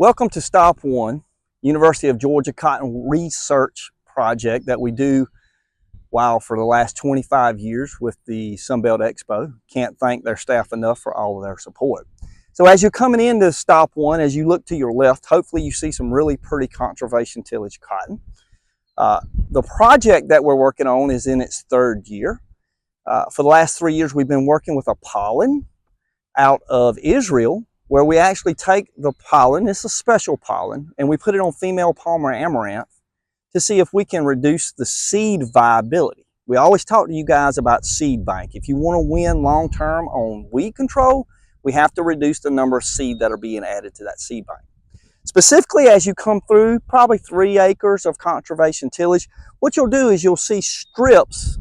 Welcome to Stop One, University of Georgia Cotton Research Project that we do, for the last 25 years with the Sunbelt Expo. Can't thank their staff enough for all of their support. So as you're coming into Stop One, as you look to your left, hopefully you see some really pretty conservation tillage cotton. The project that we're working on is in its third year. For the last 3 years, we've been working with a pollen out of Israel, where we actually take the pollen, it's a special pollen, and we put it on female Palmer amaranth to see if we can reduce the seed viability. We always talk to you guys about seed bank. If you want to win long-term on weed control, we have to reduce the number of seed that are being added to that seed bank. Specifically, as you come through probably 3 acres of conservation tillage, what you'll do is you'll see strips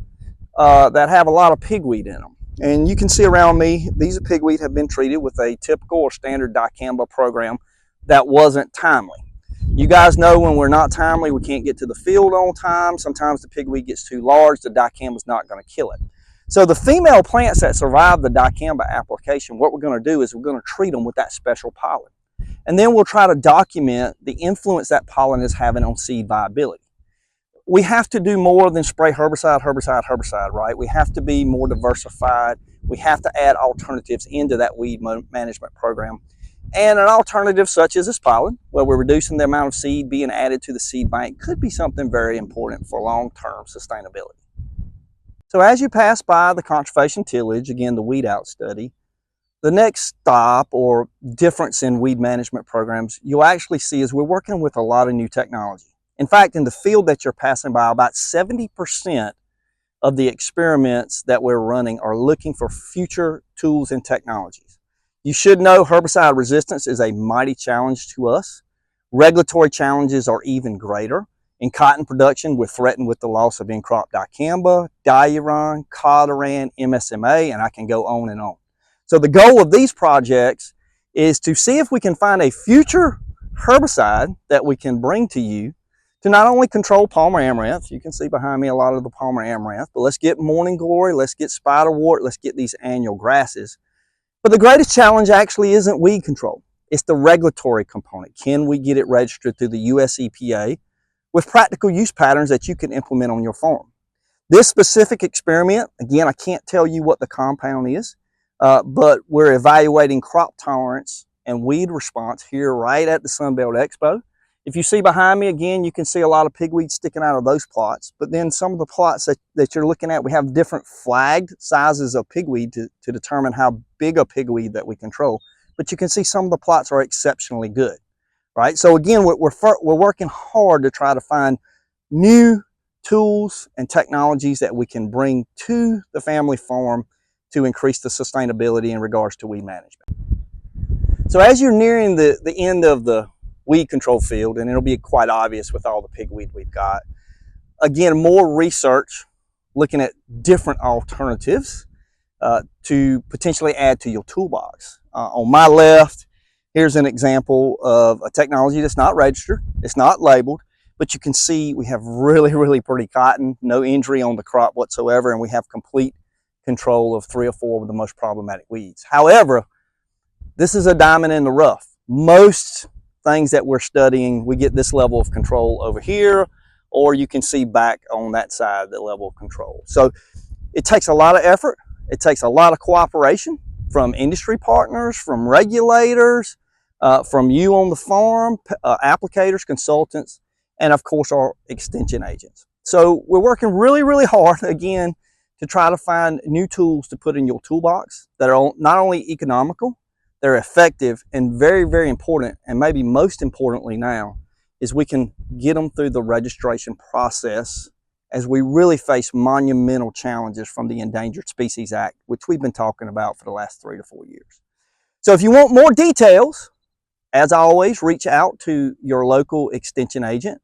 that have a lot of pigweed in them. And you can see around me, these pigweed have been treated with a typical or standard dicamba program that wasn't timely. You guys know when we're not timely, we can't get to the field on time. Sometimes the pigweed gets too large, the dicamba is not going to kill it. So the female plants that survive the dicamba application, what we're going to do is we're going to treat them with that special pollen. And then we'll try to document the influence that pollen is having on seed viability. We have to do more than spray herbicide, right? We have to be more diversified. We have to add alternatives into that weed management program. And an alternative such as this pollen, where we're reducing the amount of seed being added to the seed bank, could be something very important for long-term sustainability. So as you pass by the conservation tillage, again, the weed out study, the next stop or difference in weed management programs you'll actually see is we're working with a lot of new technology. In fact, in the field that you're passing by, about 70% of the experiments that we're running are looking for future tools and technologies. You should know herbicide resistance is a mighty challenge to us. Regulatory challenges are even greater. In cotton production, we're threatened with the loss of in-crop dicamba, diuron, Cotoran, MSMA, and I can go on and on. So the goal of these projects is to see if we can find a future herbicide that we can bring to you to not only control Palmer amaranth, you can see behind me a lot of the Palmer amaranth, but let's get morning glory, let's get spiderwort, let's get these annual grasses. But the greatest challenge actually isn't weed control. It's the regulatory component. Can we get it registered through the US EPA with practical use patterns that you can implement on your farm? This specific experiment, again, I can't tell you what the compound is, but we're evaluating crop tolerance and weed response here right at the Sunbelt Expo. If you see behind me, again, you can see a lot of pigweed sticking out of those plots. But then some of the plots that you're looking at, we have different flagged sizes of pigweed to determine how big a pigweed that we control. But you can see some of the plots are exceptionally good, right? So again, we're working hard to try to find new tools and technologies that we can bring to the family farm to increase the sustainability in regards to weed management. So as you're nearing the end of the weed control field, and it'll be quite obvious with all the pigweed we've got. Again, more research looking at different alternatives to potentially add to your toolbox. On my left, here's an example of a technology that's not registered, it's not labeled, but you can see we have really, really pretty cotton, no injury on the crop whatsoever, and we have complete control of 3 or 4 of the most problematic weeds. However, this is a diamond in the rough. Most things that we're studying, we get this level of control over here, or you can see back on that side, the level of control. So it takes a lot of effort. It takes a lot of cooperation from industry partners, from regulators, from you on the farm, applicators, consultants, and of course our extension agents. So we're working really, really hard, again, to try to find new tools to put in your toolbox that are not only economical, they're effective, and very, very important, and maybe most importantly now, is we can get them through the registration process as we really face monumental challenges from the Endangered Species Act, which we've been talking about for the last 3 to 4 years. So if you want more details, as always, reach out to your local extension agent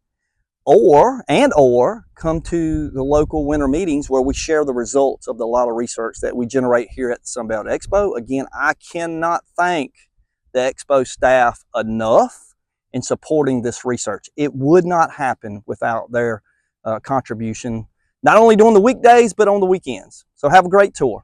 or come to the local winter meetings where we share the results of a lot of research that we generate here at the Sunbelt Expo. Again, I cannot thank the Expo staff enough in supporting this research. It would not happen without their contribution, not only during the weekdays, but on the weekends. So have a great tour.